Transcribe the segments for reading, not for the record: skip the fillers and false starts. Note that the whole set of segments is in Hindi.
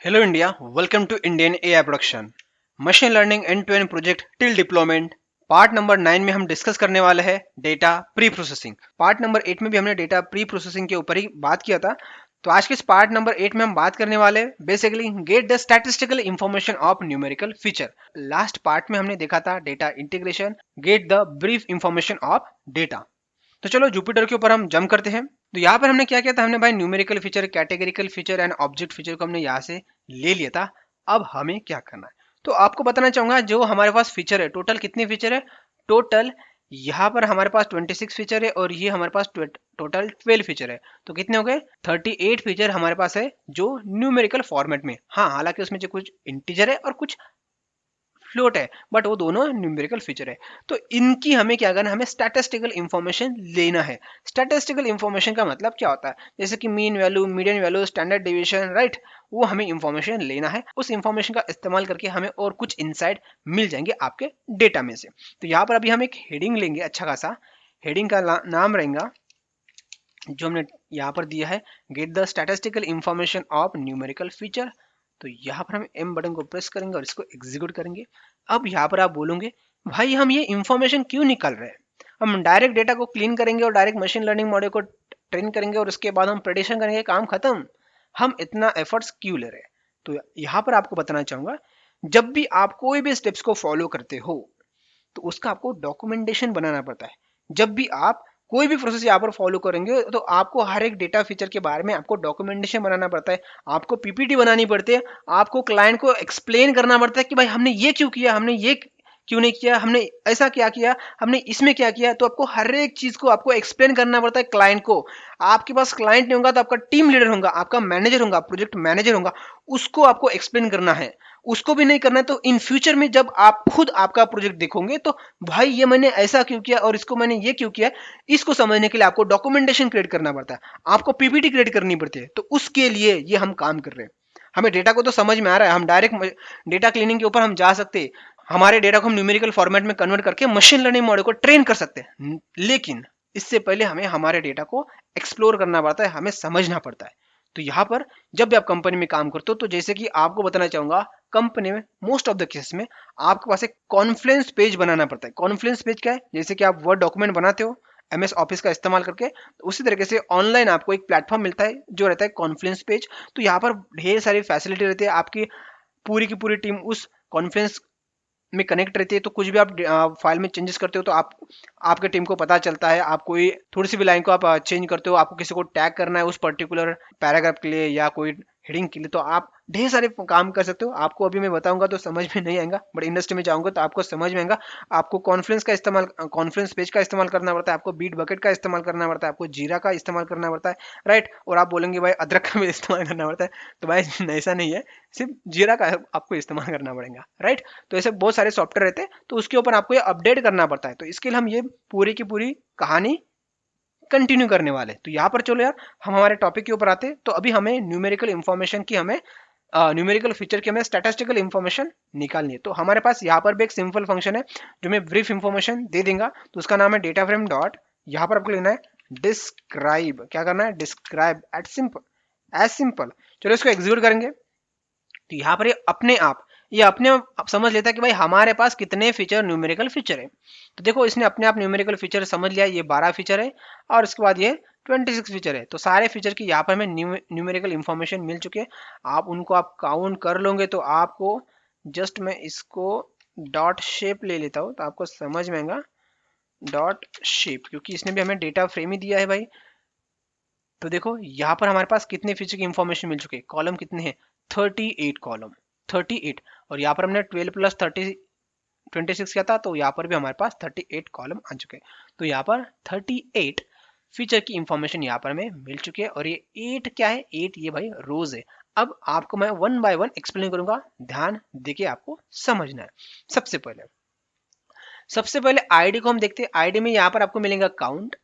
Hello India, welcome to Indian AI Production. Machine learning end to end project till deployment part number 9 में हम डिस्कस करने वाले हैं data pre processing. Part number 8 में भी हमने डेटा प्री प्रोसेसिंग के ऊपर ही बात किया था। तो आज के इस पार्ट नंबर 8 में हम बात करने वाले हैं basically get the statistical information of numerical feature. Last part में हमने देखा था data integration, get the brief information of data. तो चलो जुपिटर के ऊपर हम जंप करते हैं। तो यहाँ पर हमने क्या किया था, हमने भाई numerical feature, categorical feature and object feature को हमने यहाँ से ले लिया था। अब हमें क्या करना है, तो आपको बताना चाहूंगा जो हमारे पास फीचर है, टोटल कितने फीचर है। टोटल यहाँ पर हमारे पास 26 फीचर है और ये हमारे पास टोटल 12 फीचर है। तो कितने हो गए, 38 फीचर हमारे पास है जो न्यूमेरिकल फॉर्मेट में। हाँ, हालांकि उसमें जो कुछ इंटीजर है और कुछ फ्लोट है, बट वो दोनों न्यूमेरिकल फीचर है। तो इनकी हमें क्या करना है, हमें स्टैटिस्टिकल इंफॉर्मेशन लेना है। स्टैटिस्टिकल इंफॉर्मेशन का मतलब क्या होता है, जैसे कि mean value, median value, standard division, right. वो हमें इंफॉर्मेशन लेना है। उस इंफॉर्मेशन का इस्तेमाल करके हमें और कुछ इनसाइट मिल जाएंगे आपके डेटा में से। तो यहाँ पर अभी हम एक हेडिंग लेंगे, अच्छा खासा हेडिंग का नाम रहेगा जो हमने यहाँ पर दिया है, get the statistical information of numerical feature. तो यहाँ पर हम एम बटन को प्रेस करेंगे और इसको एग्जीक्यूट करेंगे। अब यहाँ पर आप बोलोगे भाई हम ये इंफॉर्मेशन क्यों निकाल रहे हैं, हम डायरेक्ट डेटा को क्लीन करेंगे और डायरेक्ट मशीन लर्निंग मॉडल को ट्रेन करेंगे और उसके बाद हम प्रेडिक्शन करेंगे, काम खत्म। हम इतना एफर्ट्स क्यों ले रहे हैं। तो यहाँ पर आपको बताना चाहूंगा, जब भी आप कोई भी स्टेप्स को फॉलो करते हो तो उसका आपको डॉक्यूमेंटेशन बनाना पड़ता है। जब भी आप कोई भी प्रोसेस यहाँ पर फॉलो करेंगे तो आपको हर एक डेटा फीचर के बारे में आपको डॉक्यूमेंटेशन बनाना पड़ता है, आपको पीपीटी बनानी पड़ती है, आपको क्लाइंट को एक्सप्लेन करना पड़ता है कि भाई हमने ये क्यों किया, हमने ये क्यों नहीं किया, हमने ऐसा क्या किया, हमने इसमें क्या किया। तो आपको हर एक चीज को आपको एक्सप्लेन करना पड़ता है क्लाइंट को। आपके पास क्लाइंट नहीं होगा तो आपका टीम लीडर होगा, आपका मैनेजर होगा, प्रोजेक्ट मैनेजर होगा, उसको आपको एक्सप्लेन करना है। उसको भी नहीं करना है तो इन फ्यूचर में जब आप खुद आपका प्रोजेक्ट देखोगे तो भाई ये मैंने ऐसा क्यों किया और इसको मैंने ये क्यों किया, इसको समझने के लिए आपको डॉक्यूमेंटेशन क्रिएट करना पड़ता है, आपको पीपीटी क्रिएट करनी पड़ती है। तो उसके लिए ये हम काम कर रहे हैं। हमें डेटा को तो समझ में आ रहा है, हम डायरेक्ट डेटा क्लीनिंग के ऊपर हम जा सकते हैं, हमारे डेटा को हम न्यूमेरिकल फॉर्मेट में कन्वर्ट करके मशीन लर्निंग मॉडल को ट्रेन कर सकते हैं। लेकिन इससे पहले हमें हमारे डेटा को एक्सप्लोर करना पड़ता है, हमें समझना पड़ता है। तो यहाँ पर जब भी आप कंपनी में काम करते हो तो जैसे कि आपको बताना चाहूंगा, कंपनी में मोस्ट ऑफ द केस में आपके पास एक कॉन्फ्रेंस पेज बनाना पड़ता है। कॉन्फ्रेंस पेज क्या है, जैसे कि आप वर्ड डॉक्यूमेंट बनाते हो एमएस ऑफिस का इस्तेमाल करके, तो उसी तरीके से ऑनलाइन आपको एक प्लेटफॉर्म मिलता है जो रहता है कॉन्फ्रेंस पेज। तो यहाँ पर ढेर सारी फैसिलिटी रहती है, आपकी पूरी की पूरी टीम उस कॉन्फ्रेंस में कनेक्ट रहती है। तो कुछ भी आप फाइल में चेंजेस करते हो तो आपके टीम को पता चलता है। आप कोई थोड़ी सी भी लाइन को आप चेंज करते हो, आपको किसी को टैग करना है उस पर्टिकुलर पैराग्राफ के लिए या कोई हेडिंग के लिए, तो आप ढेर सारे काम कर सकते हो। आपको अभी मैं बताऊंगा तो समझ में नहीं आएगा, बट इंडस्ट्री में जाऊंगा तो आपको समझ में आएगा। आपको कॉन्फ्रेंस पेज का इस्तेमाल करना पड़ता है, आपको बीट बकेट का इस्तेमाल करना पड़ता है, आपको जीरा का इस्तेमाल करना पड़ता है, राइट। और आप बोलेंगे भाई अदरक का भी इस्तेमाल करना पड़ता है, तो भाई ऐसा नहीं है, सिर्फ जीरा का आपको इस्तेमाल करना पड़ेगा, राइट। तो ऐसे बहुत सारे सॉफ्टवेयर रहते हैं, तो उसके ऊपर आपको ये अपडेट करना पड़ता है। तो इसके लिए हम ये पूरी की पूरी कहानी कंटिन्यू करने वाले। तो यहाँ पर चलो यार, हम हमारे टॉपिक के ऊपर आते हैं। तो अभी हमें न्यूमेरिकल इंफॉर्मेशन की, हमें न्यूमेरिकल फीचर की हमें स्टैटिस्टिकल इंफॉर्मेशन निकालनी है। तो हमारे पास यहाँ पर भी एक सिंपल फंक्शन है जो मैं ब्रीफ इंफॉर्मेशन दे देंगे। तो उसका नाम है डेटा फ्रेम डॉट, यहाँ पर आपको लेना है डिस्क्राइब। क्या करना है, describe at simple, as simple. चलो इसको एग्जीक्यूट करेंगे तो यहाँ पर ये अपने आप समझ लेता है कि भाई हमारे पास कितने फीचर, न्यूमेरिकल फीचर है। तो देखो इसने अपने आप न्यूमेरिकल फीचर समझ लिया, ये 12 फीचर है और उसके बाद ये 26 फीचर है। तो सारे फीचर की यहाँ पर हमें न्यूमेरिकल इंफॉर्मेशन मिल चुके हैं। आप उनको आप काउंट कर लोगे तो आपको, जस्ट मैं इसको डॉट शेप ले लेता हूँ तो आपको समझ में आएगा। डॉट शेप, क्योंकि इसने भी हमें डेटा फ्रेम ही दिया है भाई। तो देखो यहाँ पर हमारे पास कितने फीचर की इंफॉर्मेशन मिल चुके हैं, कॉलम कितने हैं, 38 कॉलम, 38। और यहाँ पर हमने 12 प्लस 30 26 किया था, तो यहाँ पर भी हमारे पास 38 कॉलम आ चुके हैं। तो यहाँ पर 38 फीचर की इंफॉर्मेशन यहाँ पर हमें मिल चुकी है। और ये 8 क्या है, 8 ये भाई रोज है। अब आपको मैं वन बाय वन एक्सप्लेन करूंगा, ध्यान देके आपको समझना है। सबसे पहले आईडी को हम देखते हैं। आईडी में यहाँ पर आपको मिलेगा काउंट,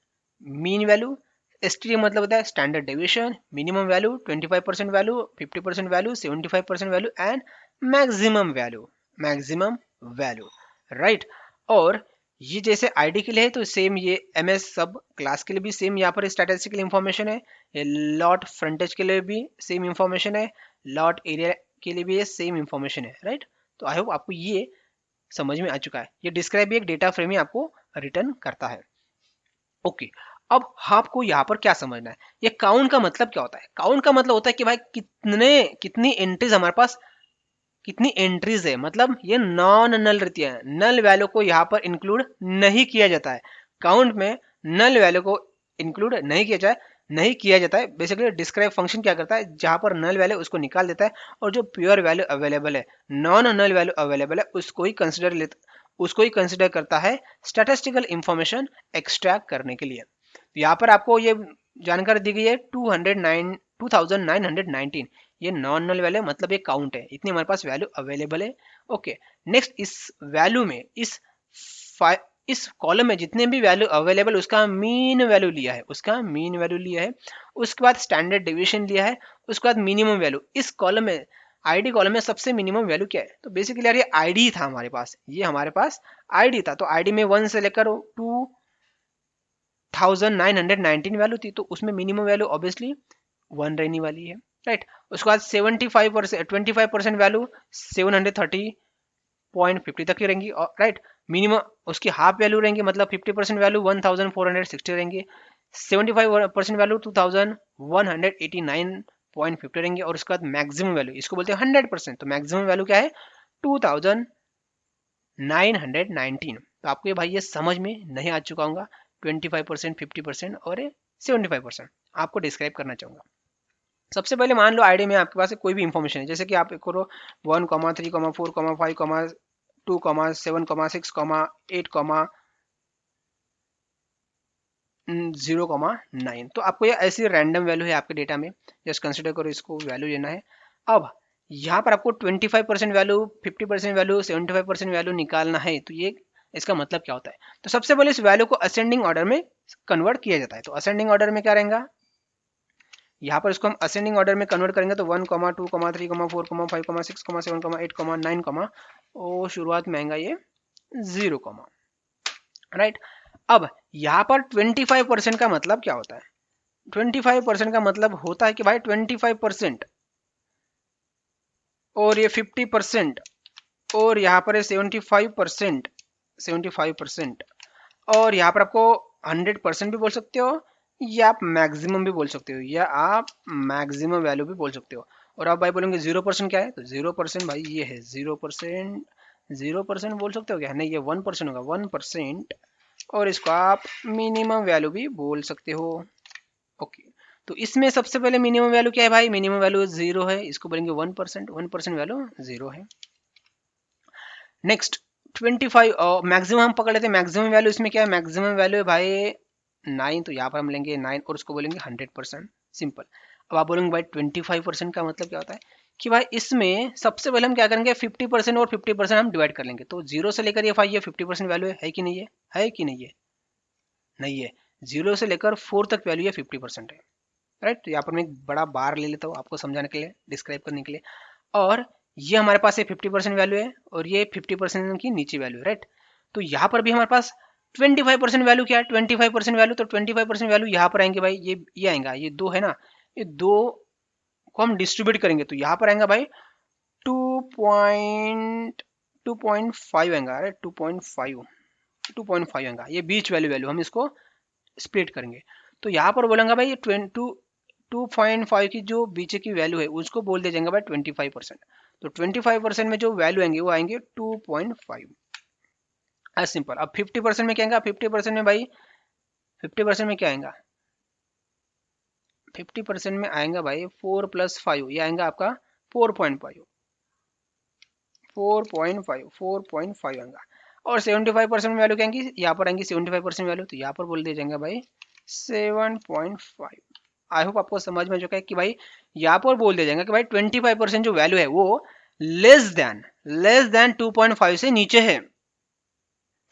मीन वैल्यू, एसटीडी मतलब होता है standard deviation, minimum value, 25% value, 50% value, 75% value and maximum value, maximum value, right. और ये जैसे आईडी के लिए है तो सेम ये एमएस सब क्लास के लिए भी सेम यहाँ पर स्टैटिस्टिकल इंफॉर्मेशन है। ये लॉट फ्रंटेज के लिए भी सेम इंफॉर्मेशन है, लॉट एरिया के लिए भी ये सेम इंफॉर्मेशन है, राइट। तो आई होप आपको ये समझ में आ चुका है। ये डिस्क्राइब भी एक डेटा फ्रेम ही आपको रिटर्न करता है। ओके, अब आपको यहाँ पर क्या समझना है, ये काउंट का मतलब क्या होता है। काउंट का मतलब होता है कि भाई कितनी एंट्रीज हमारे पास, कितनी एंट्रीज है, मतलब ये नॉन नल रहती है, नल वैल्यू को यहाँ पर इंक्लूड नहीं किया जाता है। काउंट में नल वैल्यू को इंक्लूड नहीं किया जाता है। बेसिकली डिस्क्राइब फंक्शन क्या करता है, जहां पर नल वैल्यू उसको निकाल देता है और जो प्योर वैल्यू अवेलेबल है, नॉन नल वैल्यू अवेलेबल है, उसको ही कंसिडर करता है स्टैटिस्टिकल इंफॉर्मेशन एक्सट्रैक्ट करने के लिए। तो यहाँ पर आपको ये जानकारी दी गई है 2919, ये नॉन नल वैल्यू मतलब ये काउंट है, इतनी हमारे पास वैल्यू अवेलेबल है। ओके, नेक्स्ट इस वैल्यू में इस कॉलम में जितने भी वैल्यू अवेलेबल उसका मीन वैल्यू लिया है, उसके बाद स्टैंडर्ड डिवीजन लिया है, उसके बाद मिनिमम वैल्यू। इस कॉलम में आईडी कॉलम में सबसे मिनिमम वैल्यू क्या है, तो बेसिकली यार ये आईडी था हमारे पास, आईडी था। तो आईडी में 1 से लेकर 2919 वैल्यू थी, तो उसमें मिनिमम वैल्यू ऑब्वियसली 1 रहने वाली है, राइट। उसके बाद 25% वैल्यू 730.50 तक की रहेंगी, और राइट मिनिमम उसकी हाफ वैल्यू रहेंगी, मतलब 50% वैल्यू 1460 रहेंगी, 75% वैल्यू 2189.50 रहेंगी, और उसके बाद मैक्सिमम वैल्यू, इसको बोलते हैं 100%, तो मैक्सिमम वैल्यू क्या है 2919। तो आपको ये भाई ये समझ में नहीं आ चुका होगा, 25%, 50% और 75% आपको डिस्क्राइब करना चाहूंगा। सबसे पहले मान लो आईडी में आपके पास कोई भी इंफॉर्मेशन है, जैसे कि आप करो 1, 3, 4, 5, 2, 7, 6, 8, 0,9। तो आपको ये ऐसी रैंडम वैल्यू है आपके डेटा में, जस्ट कंसिडर करो इसको वैल्यू लेना है। अब यहाँ पर आपको 25% वैल्यू, 50% वैल्यू, 75% वैल्यू निकालना है, तो ये इसका मतलब क्या होता है। तो सबसे पहले इस वैल्यू को असेंडिंग ऑर्डर में कन्वर्ट किया जाता है। तो असेंडिंग ऑर्डर में क्या रहेगा, यहाँ पर इसको हम असेंडिंग ऑर्डर में कन्वर्ट करेंगे, तो 1, 2, 3, 4, 5, 6, 7, 8, 9, और शुरुआत में आएगा ये 0, राइट। अब यहाँ पर 25% का मतलब क्या होता है, 25% का मतलब होता है कि भाई 25% और ये 50% और यहाँ पर है 75%, और यहाँ पर आपको 100% भी बोल सकते हो, या आप मैक्सिमम भी बोल सकते हो, या आप मैक्सिमम वैल्यू भी बोल सकते हो। और आप भाई बोलेंगे 0% क्या है, तो 0% भाई ये है 0%, 0% बोल सकते हो क्या, नहीं ये 1% होगा 1%, और इसको आप मिनिमम वैल्यू भी बोल सकते हो। ओके, तो इसमें सबसे पहले मिनिमम वैल्यू क्या है भाई, मिनिमम वैल्यू 0 है, इसको बोलेंगे 1% वैल्यू 0 है। नेक्स्ट 25 मैक्सिमम हम पकड़ लेते हैं, मैक्सिमम वैल्यू इसमें क्या है, मैक्सिमम वैल्यू है भाई 9, तो यहाँ पर हम लेंगे 9 और उसको बोलेंगे 100%, सिंपल। अब आप बोलेंगे भाई 25% का मतलब क्या होता है, कि भाई इसमें सबसे पहले हम क्या करेंगे 50% और 50% हम डिवाइड कर लेंगे, तो 0 से लेकर ये भाई ये 50% वैल्यू है कि नहीं है, कि नहीं है, नहीं है। 0 से लेकर 4 तक वैल्यू है 50% है, राइट। तो यहाँ पर मैं एक बड़ा बार ले लेता हूँ आपको समझाने के लिए, डिस्क्राइब करने के लिए। और ये हमारे पास ये 50% वैल्यू है, और ये 50% की नीचे वैल्यू है, राइट। तो यहाँ पर भी हमारे पास 25% वैल्यू क्या है, 25% वैल्यू, तो 25% वैल्यू यहाँ पर आएंगे भाई, ये आएगा, ये 2 है ना, ये 2 को हम डिस्ट्रीब्यूट करेंगे, तो यहाँ पर आएगा भाई 2.5 आएगा, राइट, 2.5 आएगा, ये बीच वैल्यू हम इसको स्प्लिट करेंगे। तो यहाँ पर बोलेंगे भाई 2.5 की जो बीच की वैल्यू है उसको बोल दिया जाएगा भाई 25%। तो 25% में जो वैल्यू आएंगे वो आएंगे 2.5, एज सिंपल। अब 50% में क्या आएगा, 50% में भाई 50% में क्या आएगा, 50% में आएगा भाई 4 + 5, ये आएगा आपका 4.5, 4.5 आएगा। और 75% में वैल्यू क्या आएंगी, यहाँ पर आएंगी 75% वैल्यू, तो यहाँ पर बोल दिया जाएगा भाई 7.5। आई होप आपको समझ में आ चुका है कि भाई यहाँ पर बोल दिया जाएगा कि भाई 25% जो वैल्यू है वो लेस देन 2.5 से नीचे है,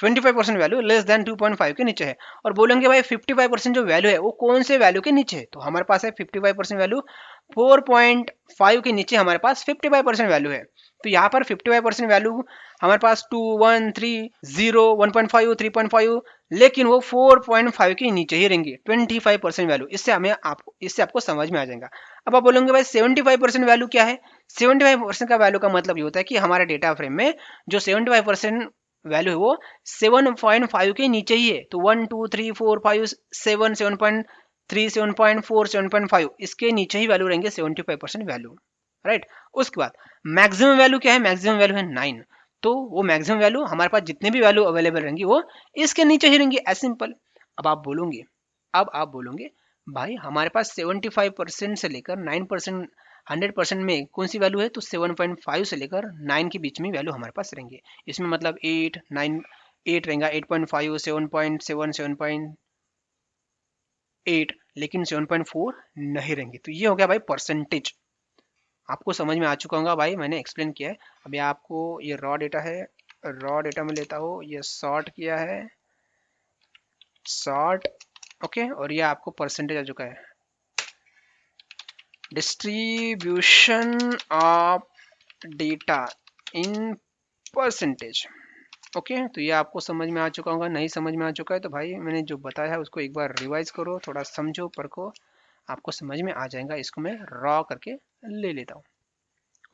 25% वैल्यू लेस देन 2.5 के नीचे है। और बोलेंगे भाई 55% जो वैल्यू है वो कौन से वैल्यू के नीचे है, तो हमारे पास है 55% वैल्यू 4.5 के नीचे हमारे पास 55% वैल्यू है। तो यहाँ पर 55% वैल्यू हमारे पास 2, 1, 3, 0, 1.5, 3.5, लेकिन वो 4.5 के नीचे ही रहेंगे 25% वैल्यू। इससे आपको समझ में आ जाएगा। अब आप बोलेंगे भाई 75% वैल्यू क्या है। 75% का वैल्यू का मतलब ये होता है कि हमारे डेटा फ्रेम में जो 75% वैल्यू है वो 7.5 के नीचे ही है। तो 1, 2, 3, 4, 5, 7, 7.3, 7.4, 7.5 इसके नीचे ही वैल्यू रहेंगे 75% वैल्यू, राइट। उसके बाद मैक्सिमम वैल्यू क्या है, मैक्सिमम वैल्यू है 9। तो वो मैक्सिमम वैल्यू हमारे पास जितने भी वैल्यू अवेलेबल रहेंगी वो इसके नीचे ही रहेंगी, एज सिंपल। अब आप बोलोगे भाई हमारे पास 75% से लेकर 9%, 100% में कौन सी वैल्यू है, तो 7.5 से लेकर 9 के बीच में वैल्यू हमारे पास रहेंगे। इसमें मतलब 8, 9, 8 रहेगा, 8.5, 7.7, 7.8, लेकिन 7.4 नहीं रहेंगे। तो ये हो गया भाई परसेंटेज। आपको समझ में आ चुका होगा भाई, मैंने एक्सप्लेन किया है। अभी आपको ये रॉ डेटा है, रॉ डेटा में लेता हूँ, ये सॉर्ट किया है, सॉर्ट, ओके, और ये आपको परसेंटेज आ चुका है, distribution of data in percentage. Okay, तो ये आपको समझ में आ चुका होगा। नहीं समझ में आ चुका है तो भाई मैंने जो बताया है उसको एक बार रिवाइज करो, थोड़ा समझो, परखो, आपको समझ में आ जाएगा। इसको मैं रॉ करके ले लेता हूँ।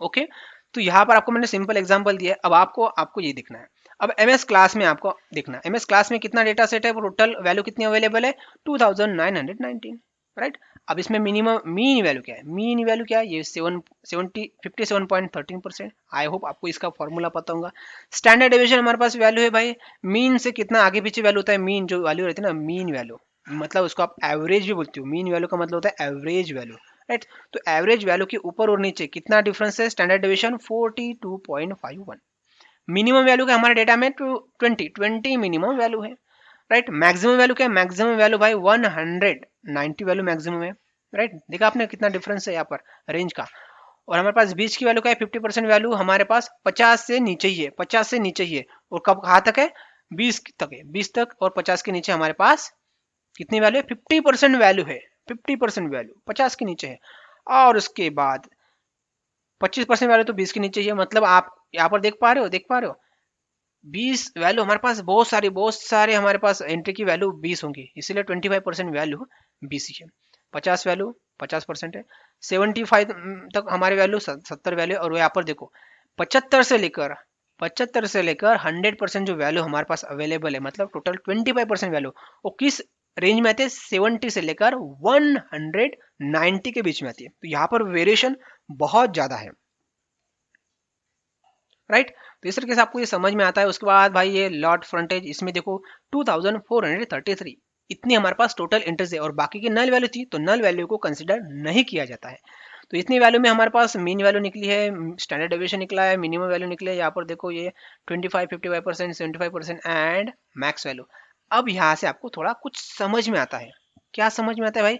ओके, तो यहाँ पर आपको मैंने सिंपल एग्जांपल दिया है। अब आपको ये दिखना है। अब एमएस क्लास में आपको देखना है, एमएस क्लास में कितना डेटा सेट है, टोटल वैल्यू कितनी अवेलेबल है, 2919, राइट। अब इसमें मिनिमम मीन वैल्यू क्या है, मीन वैल्यू क्या है, ये 57.13%। आई होप आपको इसका फॉर्मूला पता होगा। स्टैंडर्ड डेविएशन हमारे पास वैल्यू है भाई, मीन से कितना आगे पीछे वैल्यू होता है, मीन जो वैल्यू रहती है ना, मीन वैल्यू मतलब उसको आप एवरेज भी बोलते हो। मीन वैल्यू का मतलब होता है एवरेज वैल्यू, राइट। तो एवरेज वैल्यू के ऊपर और नीचे कितना डिफरेंस है, स्टैंडर्ड डेविएशन 42.51। मिनिमम वैल्यू का हमारे डेटा में 20 मिनिमम वैल्यू है, राइट। मैक्सिमम वैल्यू क्या है, मैक्सिमम वैल्यू भाई 190 वैल्यू मैक्सिमम है, राइट। देखा आपने कितना डिफरेंस है यहाँ पर रेंज का। और हमारे पास बीच की वैल्यू का है 50% वैल्यू हमारे पास 50 से नीचे ही है, 50 से नीचे ही है। और कब कहाँ तक है, 20 तक है, 20 तक। और 50 के नीचे हमारे पास कितनी वैल्यू है, 50% वैल्यू है, 50% वैल्यू 50 के नीचे है। और उसके बाद 25% वैल्यू तो 20 के नीचे ही है। मतलब आप यहाँ पर देख पा रहे हो 20 वैल्यू हमारे पास बहुत सारे हमारे पास एंट्री की वैल्यू 20 होंगी, इसीलिए 25% वैल्यू 20 ही है। 50 वैल्यू 50% है, 75 तक हमारे वैल्यू 70 वैल्यू। और यहाँ पर देखो 75 से लेकर 100% जो वैल्यू हमारे पास अवेलेबल है, मतलब टोटल 25% वैल्यू, वो किस रेंज में आती है, 70 से लेकर 190 के बीच में आती है। तो यहाँ पर वेरिएशन बहुत ज्यादा है, राइट। तो इस तरीके से आपको ये समझ में आता है। उसके बाद भाई ये लॉट फ्रंटेज, इसमें देखो 2433 इतनी हमारे पास टोटल इंटरेस्ट है। और बाकी की नल वैल्यू थी, तो नल वैल्यू को कंसिडर नहीं किया जाता है। तो इतनी वैल्यू में हमारे पास मीन वैल्यू निकली है, स्टैंडर्ड डेविएशन निकला है, मिनिमम वैल्यू निकले। यहाँ पर देखो ये 25, 55%, 75% एंड मैक्स वैल्यू। अब यहाँ से आपको थोड़ा कुछ समझ में आता है। क्या समझ में आता है भाई,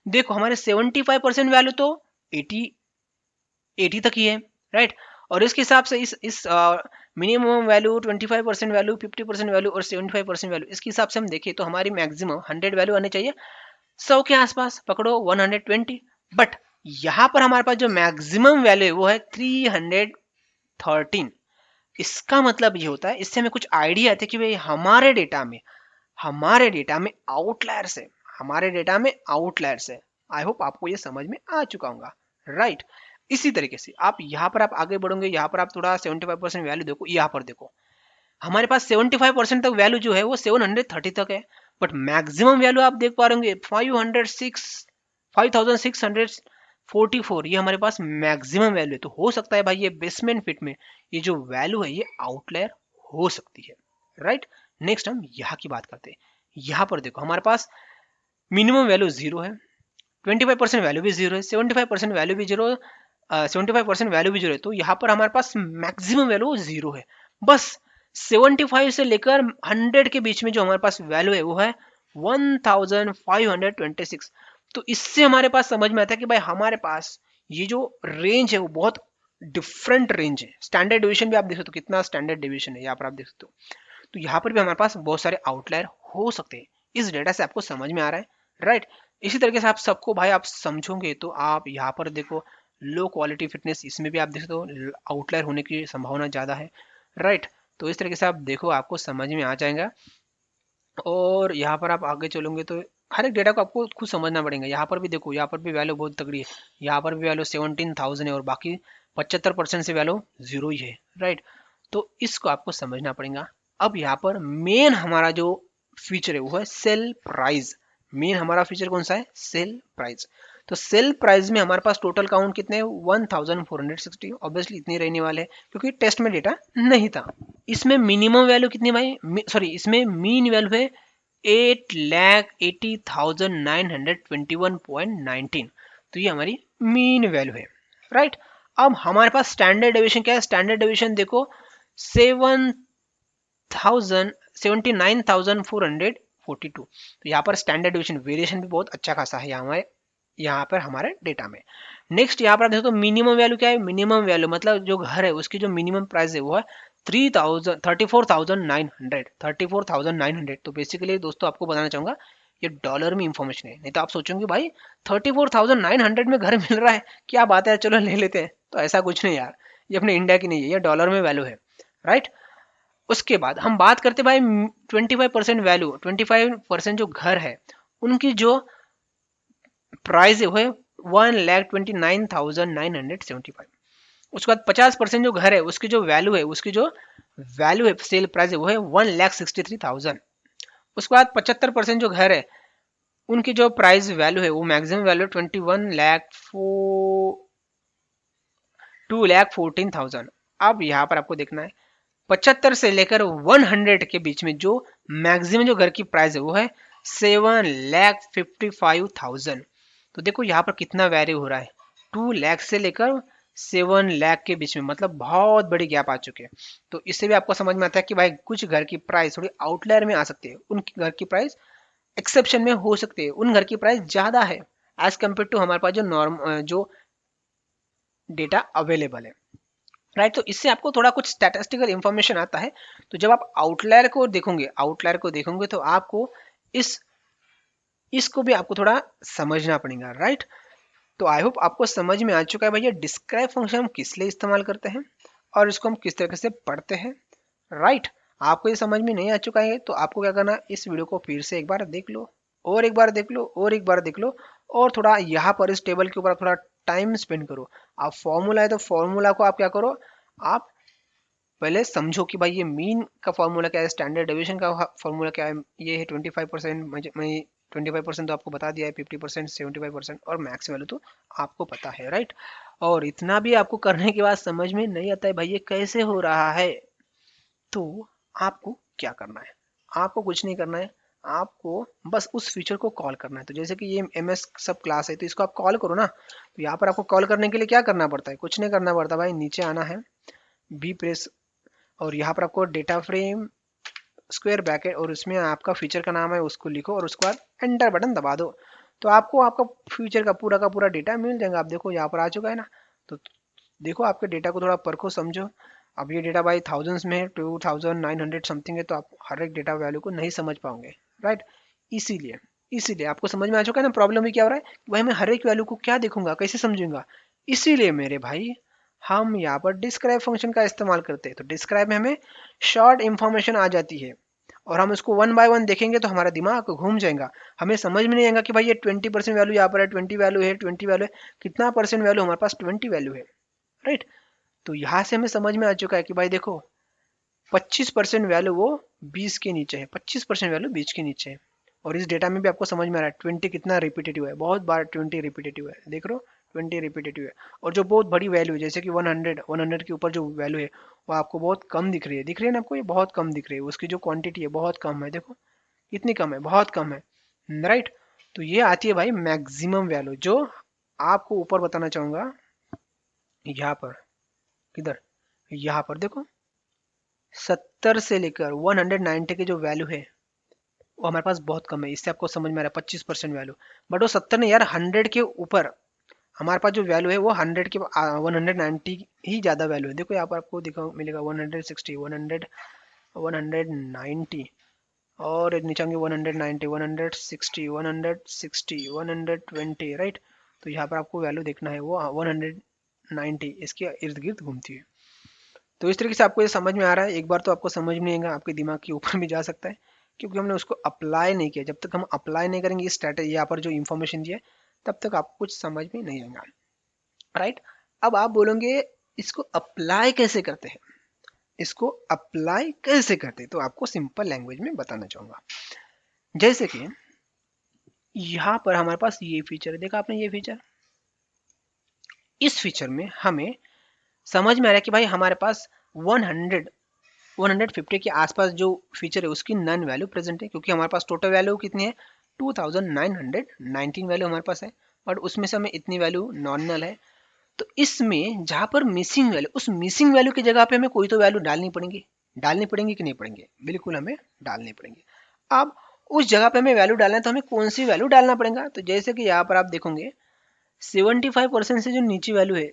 देखो हमारे 75% वैल्यू तो 80 तक ही है, राइट। और इसके हिसाब से इस मिनिमम वैल्यू 25% वैल्यू, 50% वैल्यू और 75% वैल्यू, इसके हिसाब से हम देखें तो हमारी मैक्सिमम 100 वैल्यू आनी चाहिए 100 के आसपास, पकड़ो 120। बट यहाँ पर हमारे पास जो मैक्सिमम वैल्यू है वो है 313। इसका मतलब ये होता है, इससे हमें कुछ आइडिया आते हैं कि भाई हमारे डेटा में आउटलायर्स है, हमारे डेटा में आउटलायर्स है। आई होप आपको ये समझ में आ चुका होगा, राइट। इसी तरीके से आप यहाँ पर आप आगे बढ़ोगे, यहाँ पर आप थोड़ा 75% वैल्यू देखो। यहाँ पर देखो हमारे पास 75% तक वैल्यू जो है वो 730 तक है। बट मैक्सिमम वैल्यू आप देख पा रहे 5644, ये हमारे पास मैक्सिमम वैल्यू है। तो हो सकता है भाई ये बेसमेंट फिट में ये जो वैल्यू है ये आउटलायर हो सकती है, राइट। नेक्स्ट हम यहाँ की बात करते हैं। यहाँ पर देखो हमारे पास मिनिमम वैल्यू 0 है, 25% वैल्यू भी 0 है, 75% वैल्यू भी 0, 75% वैल्यू भी 0 है। तो यहाँ पर हमारे पास मैक्सिमम वैल्यू 0 है। बस 75 से लेकर 100 के बीच में जो हमारे पास वैल्यू है वो है 1526। तो इससे हमारे पास समझ में आता है कि भाई हमारे पास ये जो रेंज है वो बहुत डिफरेंट रेंज है। स्टैंडर्ड डिवीजन भी आप देख सकते हो, कितना स्टैंडर्ड डिवीजन है यहाँ पर आप देख सकते हो। तो यहाँ पर भी हमारे पास बहुत सारे आउटलायर हो सकते हैं। इस डेटा से आपको समझ में आ रहा है, राइट। इसी तरीके से आप सबको भाई आप समझोगे तो आप यहाँ पर देखो लो क्वालिटी फिटनेस, इसमें भी आप देख सकते हो आउटलायर होने की संभावना ज़्यादा है, राइट। तो इस तरीके से आप देखो आपको समझ में आ जाएगा। और यहाँ पर आप आगे चलोगे तो हर एक डेटा को आपको खुद समझना पड़ेगा। यहाँ पर भी देखो, यहाँ पर भी वैल्यू बहुत तगड़ी है, यहाँ पर भी वैल्यू 17,000 है और बाकी 75% से वैल्यू जीरो ही है, राइट। तो इसको आपको समझना पड़ेगा। अब यहाँ पर मेन हमारा जो फीचर है वो है सेल प्राइस। मेन हमारा फीचर कौन सा है? Sale price. तो सेल प्राइस में हमारे पास टोटल काउंट कितने हैं? 1460। ऑब्वियसली इतने रहने वाले हैं क्योंकि टेस्ट में डेटा नहीं था। इसमें मिनिमम वैल्यू कितनी भाई? सॉरी, इसमें मीन वैल्यू है 8,80,921.19। तो ये हमारी मीन वैल्यू है, राइट। अब हमारे पास स्टैंडर्ड डेविएशन क्या है? स्टैंडर्ड डेविएशन देखो 79,442। तो यहाँ पर स्टैंडर्ड डेविएशन वेरिएशन भी बहुत अच्छा खासा है यहाँ पर हमारे डेटा में। नेक्स्ट यहाँ पर देखो तो मिनिमम वैल्यू क्या है? मिनिमम वैल्यू मतलब जो घर है उसकी जो मिनिमम प्राइस है वो है 34,900। तो बेसिकली दोस्तों आपको बताना चाहूंगा ये डॉलर में इंफॉर्मेशन है, नहीं तो आप सोचोगे भाई 34,900 में घर मिल रहा है, क्या बात है, चलो ले लेते हैं। तो ऐसा कुछ नहीं यार, ये अपने इंडिया की नहीं है, ये डॉलर में वैल्यू है, राइट। उसके बाद हम बात करते भाई 25% वैल्यू, 25% जो घर है उनकी जो प्राइस है वो है 1,29,975। उसके बाद 50% जो घर है उसकी जो वैल्यू है सेल प्राइस है वो है 1,63,000। उसके बाद 75% जो घर है उनकी जो प्राइस वैल्यू है वो मैक्सिमम वैल्यू 2,14,000। अब यहाँ पर आपको देखना है 75 से लेकर 100 के बीच में जो मैक्सिमम जो घर की प्राइस है वो है 7,55,000। तो देखो यहाँ पर कितना वैल्यू हो रहा है, 2 लाख से लेकर 7 लाख के बीच में, मतलब बहुत बड़ी गैप आ चुकी है। तो इससे भी आपको समझ में आता है कि भाई कुछ घर की प्राइस थोड़ी आउटलायर में आ सकती है, उन घर की प्राइस एक्सेप्शन में हो सकती है, उन घर की प्राइस ज़्यादा है एज कम्पेयर टू हमारे पास जो डेटा अवेलेबल है, राइट। तो इससे आपको थोड़ा कुछ स्टैटिस्टिकल इंफॉर्मेशन आता है। तो जब आप आउटलायर को देखोगे तो आपको इसको भी आपको थोड़ा समझना पड़ेगा, राइट। तो आई होप आपको समझ में आ चुका है भैया डिस्क्राइब फंक्शन हम किस लिए इस्तेमाल करते हैं और इसको हम किस तरीके से पढ़ते हैं, राइट। आपको ये समझ में नहीं आ चुका है तो आपको क्या करना है, इस वीडियो को फिर से एक बार देख लो और एक बार देख लो और एक बार देख लो और थोड़ा यहाँ पर इस टेबल के ऊपर थोड़ा टाइम स्पेंड करो। आप फॉर्मूला है तो फॉर्मूला को आप क्या करो, आप पहले समझो कि भाई ये मीन का फॉर्मूला क्या है, स्टैंडर्ड डेविएशन का फॉर्मूला क्या है। ये है 25%, मैं 25% तो आपको बता दिया है, 50%, 75% और मैक्स वैल्यू तो आपको पता है, राइट। और इतना भी आपको करने के बाद समझ में नहीं आता है भाई ये कैसे हो रहा है, तो आपको क्या करना है, आपको कुछ नहीं करना है, आपको बस उस फीचर को कॉल करना है। तो जैसे कि ये MS सब क्लास है तो इसको आप कॉल करो ना, तो यहाँ पर आपको कॉल करने के लिए क्या करना पड़ता है, कुछ नहीं करना पड़ता भाई, नीचे आना है, बी प्रेस, और यहाँ पर आपको डेटा फ्रेम स्क्वायर ब्रैकेट और उसमें आपका फीचर का नाम है उसको लिखो और उसके बाद एंटर बटन दबा दो। तो आपको आपका फीचर का पूरा डेटा मिल जाएगा। आप देखो यहाँ पर आ चुका है ना, तो देखो आपके डेटा को थोड़ा परखो समझो। अब ये डेटा भाई थाउजेंड्स में है, 2,900 समथिंग है, तो आप हर एक डेटा वैल्यू को नहीं समझ पाओगे, राइट। इसीलिए आपको समझ में आ चुका है ना प्रॉब्लम भी क्या हो रहा है, भाई मैं हर एक वैल्यू को क्या देखूंगा, कैसे समझूंगा। इसीलिए मेरे भाई हम यहाँ पर डिस्क्राइब फंक्शन का इस्तेमाल करते हैं। तो डिस्क्राइब में हमें शॉर्ट इंफॉर्मेशन आ जाती है और हम उसको 1 बाय 1 देखेंगे तो हमारा दिमाग घूम जाएगा, हमें समझ में नहीं आएगा कि भाई ये 20% वैल्यू यहाँ पर है, 20 वैल्यू है, 20 वैल्यू है, कितना परसेंट वैल्यू हमारे पास 20 वैल्यू है, राइट। तो यहाँ से हमें समझ में आ चुका है कि भाई देखो 25% वैल्यू वो 20 के नीचे है, 25% वैल्यू 20 के नीचे है। और इस डेटा में भी आपको समझ में आ रहा है 20 कितना रिपीटेटिव है, बहुत बार 20 रिपीटेटिव है, देख रहे हो 20 रिपीटेटिव है। और जो बहुत बड़ी वैल्यू है जैसे कि 100 के ऊपर जो वैल्यू है वो आपको बहुत कम दिख रही है ना आपको, ये बहुत कम दिख रही है, उसकी जो क्वांटिटी है बहुत कम है, देखो कितनी कम है, बहुत कम है, राइट। तो ये आती है भाई मैक्सिमम वैल्यू, जो आपको ऊपर बताना चाहूंगा यहाँ पर, किधर, यहाँ पर देखो 70 से लेकर 190 की जो वैल्यू है वो हमारे पास बहुत कम है। इससे आपको समझ में आ रहा है 25% वैल्यू, बट वो 70 नहीं यार, 100 के ऊपर हमारे पास जो वैल्यू है वो 100 के 190 ही ज़्यादा वैल्यू है। देखो यहाँ पर आपको दिखा मिलेगा 160, 100, 190 और नीचे होंगे 190, 160, 160, 120, राइट। तो यहाँ पर आपको वैल्यू देखना है वो 190 इसके इर्द गिर्द घूमती है। तो इस तरीके से आपको ये समझ में आ रहा है। एक बार तो आपको समझ में नहीं आएगा, आपके दिमाग के ऊपर भी जा सकता है, क्योंकि हमने उसको अप्लाई नहीं किया। जब तक हम अप्लाई नहीं करेंगे इस स्ट्रैटेजी यहाँ पर जो इन्फॉर्मेशन दी है, तब तक आपको कुछ समझ में नहीं आएगा, राइट। अब आप बोलोगे इसको अप्लाई कैसे करते हैं, इसको अप्लाई कैसे करते हैं, तो आपको सिंपल लैंग्वेज में बताना चाहूंगा। जैसे कि यहाँ पर हमारे पास ये फीचर है, देखा आपने ये फीचर। इस फीचर में हमें समझ में आ रहा है कि भाई हमारे पास 150 के आसपास जो फीचर है उसकी नन वैल्यू प्रेजेंट है, क्योंकि हमारे पास टोटल वैल्यू कितनी है 2919 वैल्यू हमारे पास है, बट उसमें से हमें इतनी वैल्यू नॉमिनल है। तो इसमें जहां पर मिसिंग वैल्यू, उस मिसिंग वैल्यू की जगह पे हमें कोई तो वैल्यू डालनी पड़ेगी। डालनी पड़ेंगी कि नहीं पड़ेंगे, बिल्कुल हमें डालनी पड़ेंगे। अब उस जगह पे हमें वैल्यू डालना है, तो हमें कौन सी वैल्यू डालना पड़ेगा। तो जैसे कि यहाँ पर आप देखोगे 75% से जो नीचे वैल्यू है,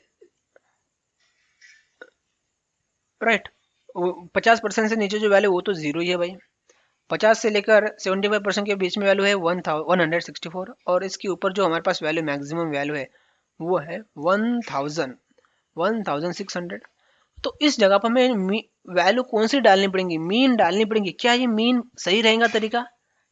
राइट, 50% से नीचे जो वैल्यू वो तो जीरो ही है भाई। 50 से लेकर 75% के बीच में वैल्यू है 164, और इसके ऊपर जो हमारे पास वैल्यू मैक्सिमम वैल्यू है वो है 1600। तो इस जगह पर हमें वैल्यू कौन सी डालनी पड़ेगी, मीन डालनी पड़ेगी। क्या ये मीन सही रहेगा तरीका?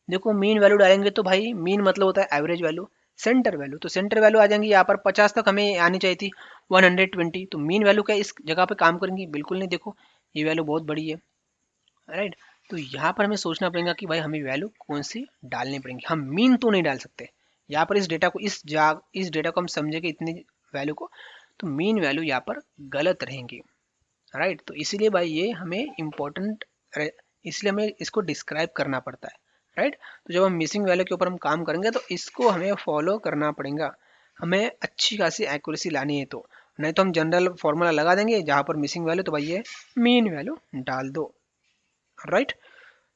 देखो मीन वैल्यू डालेंगे तो भाई मीन मतलब होता है एवरेज वैल्यू, सेंटर वैल्यू। तो सेंटर वैल्यू आ जाएंगी यहाँ पर 50 तक हमें आनी चाहिए थी 120। तो मीन वैल्यू क्या इस जगह पे काम करेंगी? बिल्कुल नहीं। देखो ये वैल्यू बहुत बड़ी है, राइट। तो यहाँ पर हमें सोचना पड़ेगा कि भाई हमें वैल्यू कौन सी डालनी पड़ेगी। हम मीन तो नहीं डाल सकते यहाँ पर। इस डेटा को हम समझेंगे इतनी वैल्यू को, तो मीन वैल्यू यहाँ पर गलत रहेंगी, राइट। तो इसीलिए भाई ये हमें इम्पोर्टेंट, इसलिए हमें इसको डिस्क्राइब करना पड़ता है, राइट। तो जब हम मिसिंग वैल्यू के ऊपर हम काम करेंगे तो इसको हमें फॉलो करना पड़ेगा, हमें अच्छी खासी एक्यूरेसी लानी है। तो नहीं तो हम जनरल फॉर्मूला लगा देंगे जहाँ पर मिसिंग वैल्यू, तो भाई ये मीन वैल्यू डाल दो, राइट।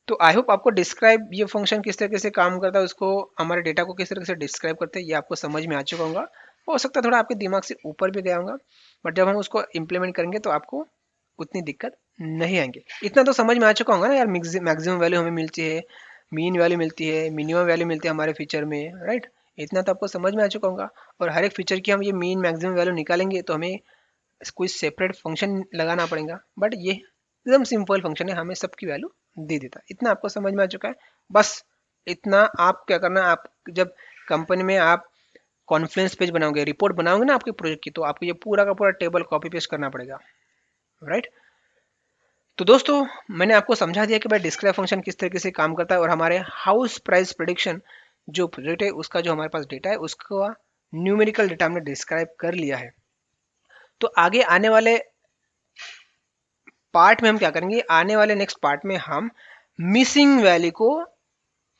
तो आई होप आपको डिस्क्राइब ये फंक्शन किस तरीके से काम करता है, उसको हमारे डेटा को किस तरीके से डिस्क्राइब करते हैं, ये आपको समझ में आ चुका होगा। हो सकता है थोड़ा आपके दिमाग से ऊपर भी गया होगा, बट जब हम उसको इम्प्लीमेंट करेंगे तो आपको उतनी दिक्कत नहीं आएंगे। इतना तो समझ में आ चुका होगा ना यार, मैक्सिमम वैल्यू हमें मिलती है, मीन वैल्यू मिलती है, मिनिमम वैल्यू मिलती है हमारे फीचर में, राइट। इतना तो आपको समझ में आ चुका होगा। और हर एक फीचर की हम ये मीन मैक्सिमम वैल्यू निकालेंगे तो हमें कोई सेपरेट फंक्शन लगाना पड़ेगा, बट ये एकदम सिंपल फंक्शन है, हमें सबकी वैल्यू दे देता है। इतना आपको समझ में आ चुका है। बस इतना आप क्या करना, आप जब कंपनी में आप कॉन्फ्रेंस पेज बनाओगे, रिपोर्ट बनाओगे ना आपके प्रोजेक्ट की, तो आपको ये पूरा का पूरा टेबल कॉपी पेस्ट करना पड़ेगा, राइट। तो दोस्तों मैंने आपको समझा दिया कि भाई डिस्क्राइब फंक्शन किस तरीके से काम करता है, और हमारे हाउस प्राइस प्रेडिक्शन जो प्रोजेक्ट है उसका जो हमारे पास डेटा है उसका न्यूमेरिकल डेटा हमने डिस्क्राइब कर लिया है। तो आगे आने वाले पार्ट में हम क्या करेंगे, आने वाले नेक्स्ट पार्ट में हम मिसिंग वैल्यू को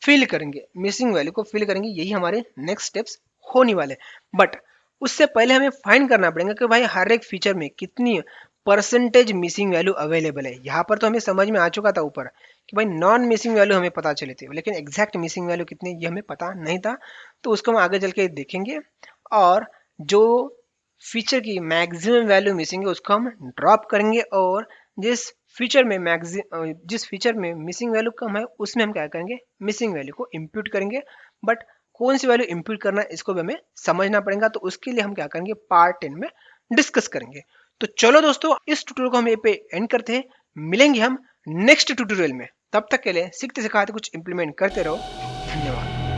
फिल करेंगे, यही हमारे नेक्स्ट स्टेप्स होने वाले। बट उससे पहले हमें फाइंड करना पड़ेगा कि भाई हर एक फीचर में कितनी परसेंटेज मिसिंग वैल्यू अवेलेबल है। यहाँ पर तो हमें समझ में आ चुका था ऊपर कि भाई नॉन मिसिंग वैल्यू हमें पता चली थी, लेकिन एग्जैक्ट मिसिंग वैल्यू कितनी ये हमें पता नहीं था। तो उसको हम आगे चल के देखेंगे, और जो फीचर की मैक्सिमम वैल्यू मिसिंग है उसको हम ड्रॉप करेंगे, और जिस जिस फीचर में मिसिंग वैल्यू कम है उसमें हम क्या करेंगे, मिसिंग वैल्यू को इंप्यूट करेंगे। बट कौन सी वैल्यू इंप्यूट करना है इसको भी हमें समझना पड़ेगा, तो उसके लिए हम क्या करेंगे, पार्ट 10 में डिस्कस करेंगे। तो चलो दोस्तों इस ट्यूटोरियल को हम ये पे एंड करते हैं, मिलेंगे हम नेक्स्ट ट्यूटोरियल में। तब तक के लिए सीखते सिखाते कुछ इंप्लीमेंट करते रहो। धन्यवाद।